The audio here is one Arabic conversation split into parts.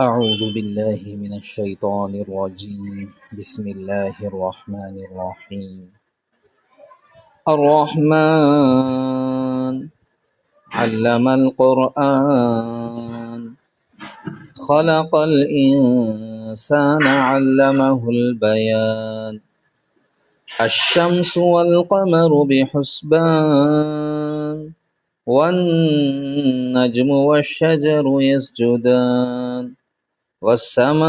أعوذ بالله من الشيطان الرجيم بسم الله الرحمن الرحيم الرحمن علم القرآن خلق الإنسان علمه البيان الشمس والقمر بحسبان والنجم والشجر يسجدان والسماء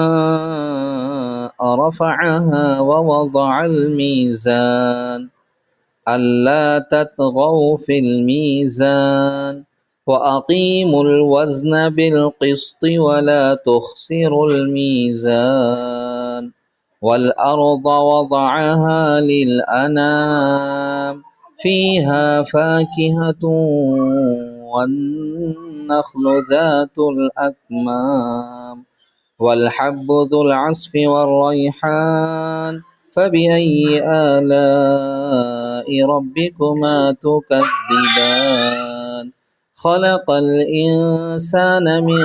رفعها ووضع الميزان ألا تطغوا في الميزان وأقيموا الوزن بالقسط ولا تخسروا الميزان والأرض وضعها للأنام فيها فاكهة والنخل ذات الأكمام والحب ذو العصف والريحان فبأي آلاء ربكما تكذبان خلق الإنسان من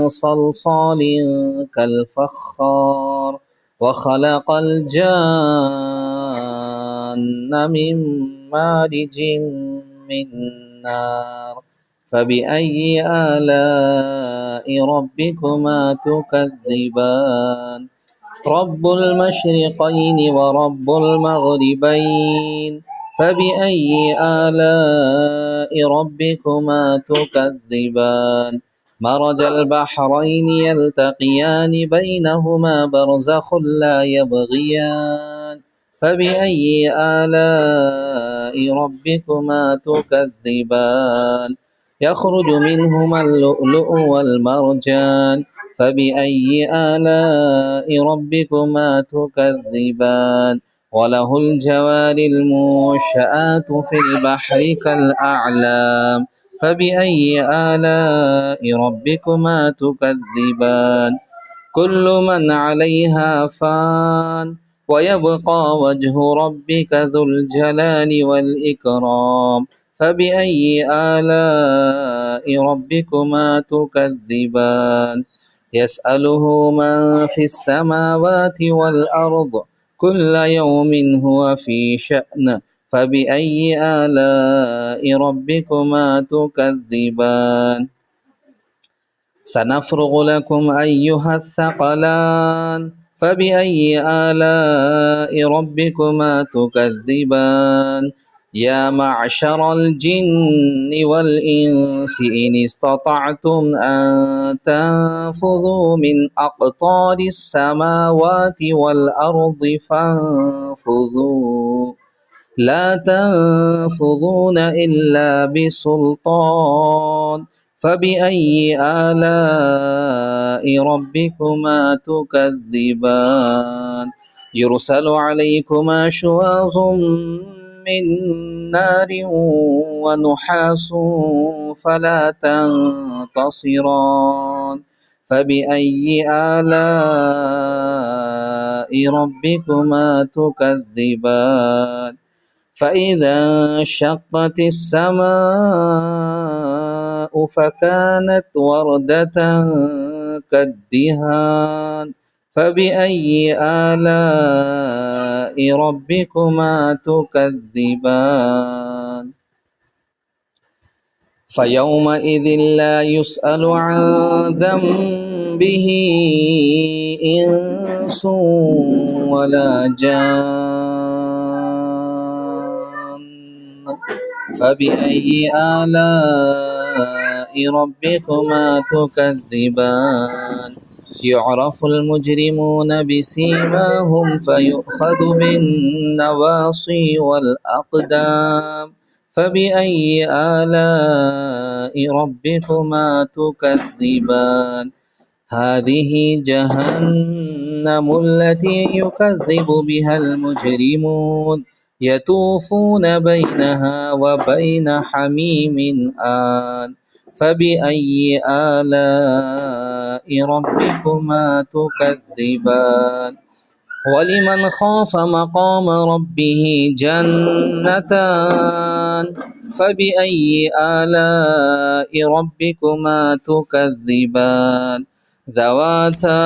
صلصال كالفخار وخلق الجان من مارج من نار فبأي آلاء ربكما تكذبان رب المشرقين ورب المغربين فبأي آلاء ربكما تكذبان مرج البحرين يلتقيان بينهما برزخ لا يبغيان فبأي آلاء ربكما تكذبان يخرج منهما اللؤلؤ والمرجان فبأي آلاء ربكما تكذبان وله الجوار المنشآت في البحر كالأعلام فبأي آلاء ربكما تكذبان كل من عليها فان ويبقى وجه ربك ذو الجلال والإكرام فبأي آلاء ربكما تكذبان يسأله من في السماوات والأرض كل يوم هو في شأن فبأي آلاء ربكما تكذبان سنفرغ لكم أيها الثقلان فبأي آلاء ربكما تكذبان يا معشر الجن والإنس إن استطعتم أن تنفذوا من أقطار السماوات والأرض فانفذوا لا تنفذون إلا بسلطان فبأي آلاء ربكما تكذبان يرسل عليكما شواظ من نار ونحاس فلا تنتصران فبأي آلاء ربكما تكذبان فإذا انشقت السماء فكانت وردة كالدهان فبأي آلاء ربكما تكذبان فيومئذ لا يسأل عن ذنبه إنس ولا جان فبأي آلاء ربكما تكذبان يعرف المجرمون بسيماهم فيؤخذ بالنواصي والأقدام فبأي آلاء ربكما تكذبان هذه جهنم التي يكذب بها المجرمون يطوفون بينها وبين حميم آن فبأي آلاء ربكما تكذبان ولمن خاف مقام ربه جنتان فبأي آلاء ربكما تكذبان ذواتا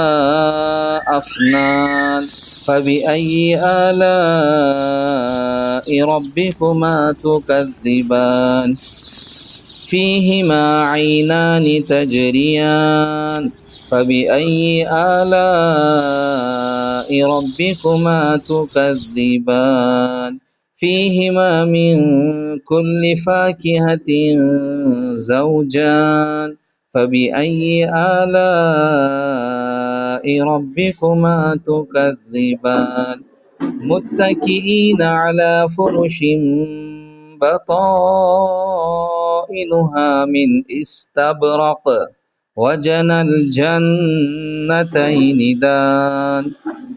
أفنان فبأي آلاء ربكما تكذبان فيهما عينان تجريان فبأي آلاء ربكما تكذبان فيهما من كل فاكهة زوجان فبأي آلاء ربكما تكذبان متكئين على فرش بطائنها من استبرق وجنى الجنتين دان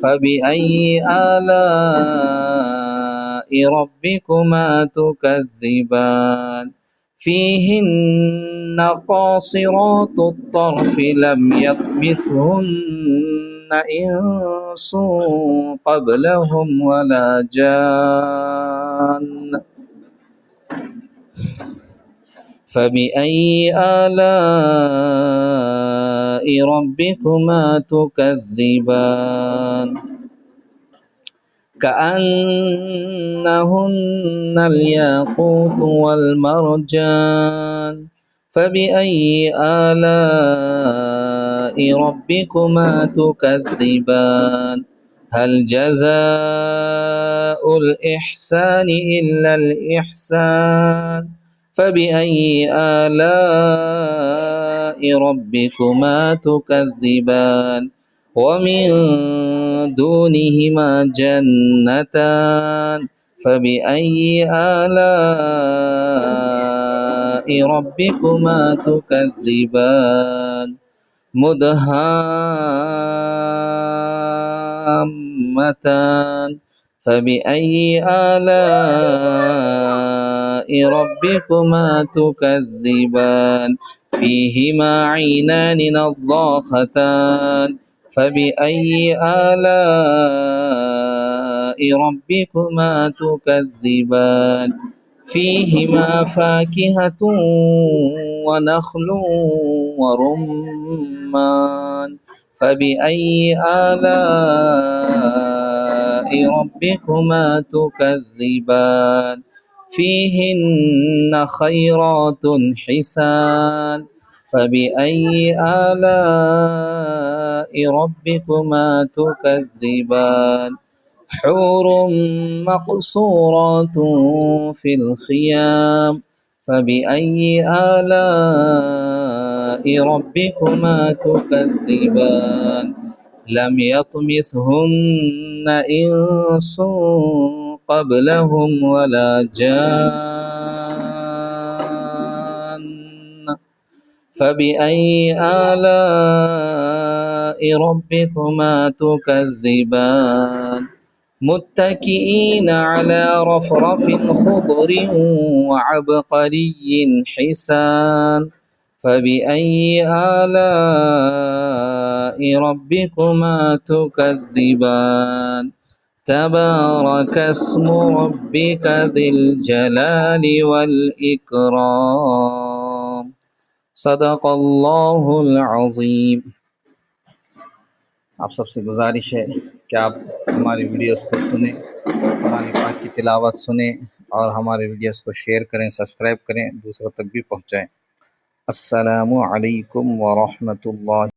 فبأي آلاء ربكما تكذبان فيهن قاصرات الطرف لم يطمثهن إنس قبلهم ولا جان فبأي آلاء ربكما تكذبان كأنهن الياقوت والمرجان فبأي آلاء ربكما تكذبان هل جزاء الإحسان إلا الإحسان فبأي آلاء ربكما تكذبان ومن دونهما جنتان فبأي آلاء ربكما تكذبان مدهامتان فبأي آلاء ربكما تكذبان فيهما عينان نضاختان فبأي آلاء ربكما تكذبان فيهما فاكهة ونخل ورمان فبأي آلاء ربكما تكذبان فيهن خيرات حسان فبأي آلاء ربكما تكذبان حور مقصورات في الخيام فبأي آلاء ربكما تكذبان لم يطمثهن إنس قبلهم ولا جان فبأي آلاء ربكما تكذبان متكئين على رفرف خضر وعبقري حسان فبأي آلاء ربكما تكذبان تبارك اسم ربك ذي الجلال والإكرام صدق الله العظيم। आप सबसे गुजारिश है कि आप हमारी वीडियोस को सुने, कुरान पाक की तिलावत सुने और हमारे वीडियोस को शेयर करें, सब्सक्राइब करें, दूसरों तक भी पहुंचाएं। अस्सलामु अलैकुम व रहमतुल्लाह।